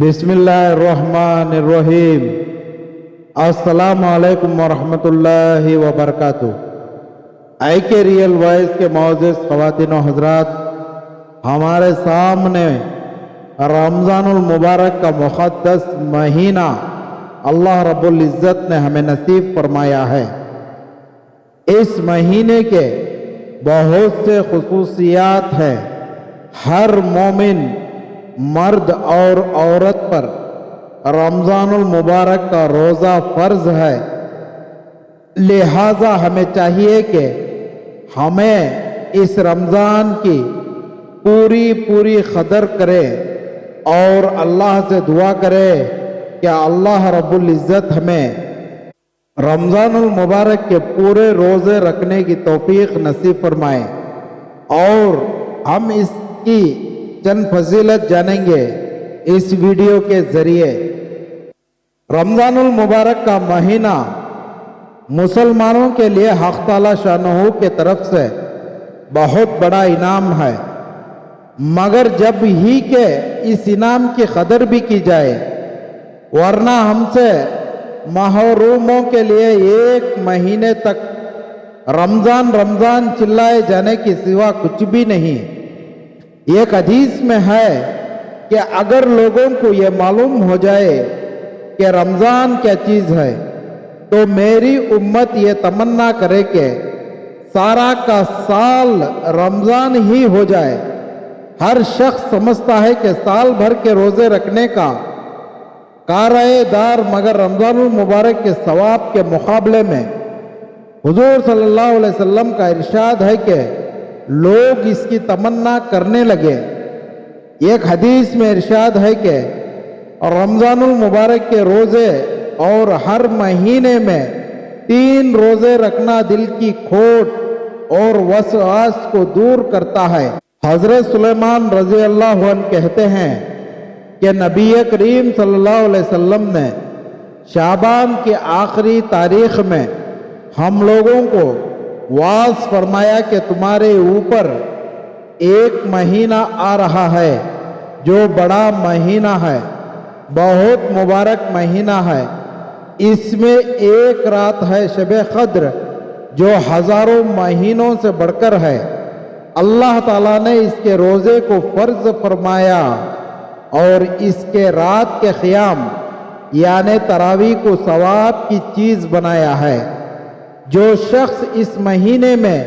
बिस्मिल्लाहिर्रहमानिर्रहीम। अस्सलामु अलैकुम वरहमतुल्लाहि वबरकातुह। IK रियल वॉइस के मोअज़्ज़िज़ ख़वातीन व हज़रात, हमारे सामने रमज़ानुल मुबारक का मुक़द्दस महीना अल्लाह रब्बुल इज़्ज़त ने हमें नसीब फरमाया है। इस महीने के बहुत से खुसूसियात हैं। हर मोमिन मर्द और औरत पर रमज़ानुल मुबारक का रोज़ा फ़र्ज़ है। लिहाजा हमें चाहिए कि हमें इस रमज़ान की पूरी कदर करें और अल्लाह से दुआ करें कि अल्लाह रब्बुल इज़्ज़त हमें रमज़ानुल मुबारक के पूरे रोज़े रखने की तौफीक नसीब फरमाए। और हम इसकी चंद फजीलत जानेंगे इस वीडियो के ज़रिए। रमज़ानुल मुबारक का महीना मुसलमानों के लिए हक़ ताला शानहू के तरफ से बहुत बड़ा इनाम है, मगर जब ही के इस इनाम की कदर भी की जाए, वरना हमसे महरूमों के लिए एक महीने तक रमज़ान चिल्लाए जाने की सिवा कुछ भी नहीं। एक हदीस में है कि अगर लोगों को ये मालूम हो जाए कि रमज़ान क्या चीज़ है, तो मेरी उम्मत ये तमन्ना करे कि सारा का साल रमज़ान ही हो जाए। हर शख्स समझता है कि साल भर के रोज़े रखने का कारएदार, मगर रमज़ानुल मुबारक के सवाब के मुकाबले में हुजूर सल्लल्लाहु अलैहि वसल्लम का इरशाद है कि लोग इसकी तमन्ना करने लगे। एक हदीस में इरशाद है कि रमज़ानुल मुबारक के रोज़े और हर महीने में 3 रोज़े रखना दिल की खोट और वसवास को दूर करता है। हज़रत सुलेमान रज़ी अल्लाह अन्हु कहते हैं कि नबी करीम सल्लल्लाहु अलैहि वसल्लम ने शाबान की आखिरी तारीख में हम लोगों को वाज़ फरमाया कि तुम्हारे ऊपर एक महीना आ रहा है जो बड़ा महीना है, बहुत मुबारक महीना है। इसमें एक रात है शब-ए क़द्र जो हज़ारों महीनों से बढ़कर है। अल्लाह ताला ने इसके रोज़े को फ़र्ज़ फरमाया और इसके रात के क़ियाम यानी तरावी को सवाब की चीज़ बनाया है। जो शख्स इस महीने में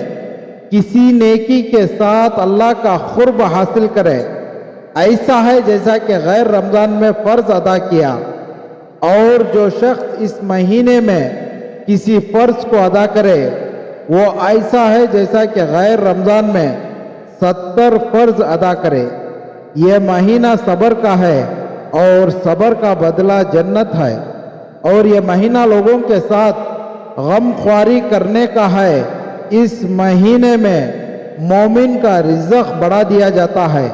किसी नेकी के साथ अल्लाह का क़ुर्ब हासिल करे, ऐसा है जैसा कि गैर रमज़ान में फ़र्ज़ अदा किया। और जो शख्स इस महीने में किसी फ़र्ज़ को अदा करे, वो ऐसा है जैसा कि गैर रमज़ान में 70 फ़र्ज़ अदा करे। ये महीना सब्र का है और सब्र का बदला जन्नत है। और ये महीना लोगों के साथ गमख्वारी करने का है। इस महीने में मोमिन का रिज़्क़ बढ़ा दिया जाता है।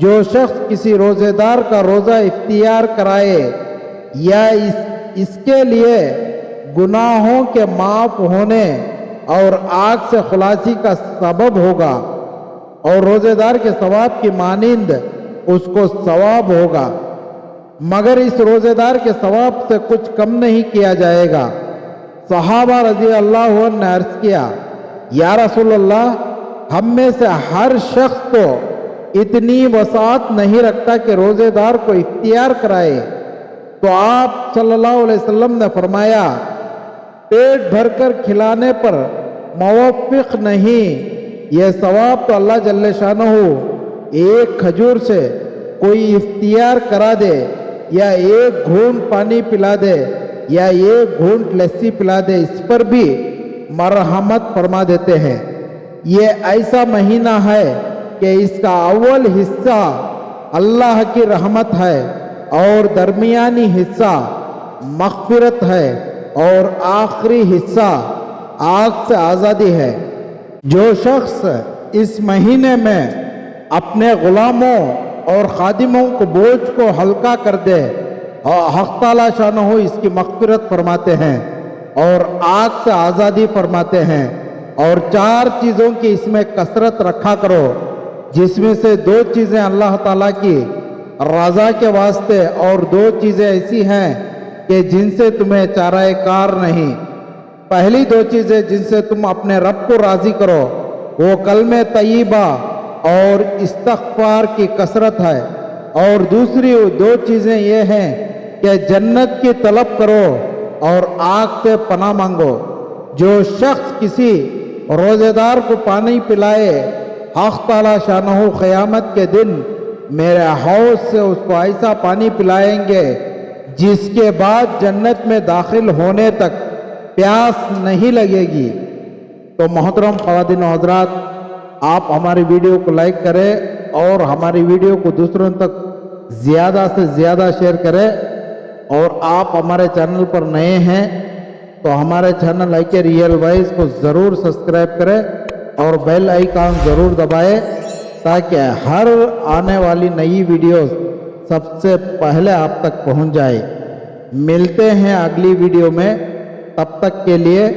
जो शख्स किसी रोज़ेदार का रोज़ा इख्तियार कराए या इसके लिए गुनाहों के माफ़ होने और आग से खुलासी का सबब होगा और रोज़ेदार के सवाब की मानिंद उसको सवाब होगा, मगर इस रोज़ेदार के सवाब से कुछ कम नहीं किया जाएगा। सहाबा रज़ी अल्लाह अन्हु ने अर्ज़ किया, या रसूल अल्लाह, हम में से हर शख्स तो इतनी वसात नहीं रखता कि रोज़ेदार को इख्तियार कराए। तो आप सल्लल्लाहु अलैहि वसल्लम ने फरमाया, पेट भरकर खिलाने पर मुवफ़्फ़िक़ नहीं, यह सवाब तो अल्लाह जल्ले शानहू एक खजूर से कोई इख्तियार करा दे या एक घूंट पानी पिला दे या एक घूंट लस्सी पिला दे, इस पर भी मरहमत फरमा देते हैं। ये ऐसा महीना है कि इसका अव्वल हिस्सा अल्लाह की रहमत है और दरमियानी हिस्सा मग़फ़िरत है और आखिरी हिस्सा आग से आज़ादी है। जो शख्स इस महीने में अपने ग़ुलामों और खादिमों को बोझ को हल्का कर दे और हक़ ताला शानहू इसकी मग़फ़िरत फरमाते हैं और आग से आज़ादी फरमाते हैं। और 4 चीज़ों की इसमें कसरत रखा करो, जिसमें से 2 चीज़ें अल्लाह ताला की रज़ा के वास्ते और दो चीज़ें ऐसी हैं कि जिनसे तुम्हें चाराए कार नहीं। पहली दो चीज़ें जिनसे तुम अपने रब को राज़ी करो वो कलमे तय्यबा और इस्तग़फ़ार की कसरत है, और दूसरी दो चीज़ें ये हैं कि जन्नत की तलब करो और आग से पनाह मांगो। जो शख्स किसी रोज़ेदार को पानी पिलाए, हक़ ताला शानहू क़यामत के दिन मेरे हौज़ से उसको ऐसा पानी पिलाएंगे जिसके बाद जन्नत में दाखिल होने तक प्यास नहीं लगेगी। तो मोहतरम ख़वातीन व हज़रात, आप हमारी वीडियो को लाइक करें और हमारी वीडियो को दूसरों तक ज़्यादा से ज़्यादा शेयर करें। और आप हमारे चैनल पर नए हैं तो हमारे चैनल IK रियल वॉइस को ज़रूर सब्सक्राइब करें और बेल आइकन ज़रूर दबाएं ताकि हर आने वाली नई वीडियोस सबसे पहले आप तक पहुंच जाए। मिलते हैं अगली वीडियो में, तब तक के लिए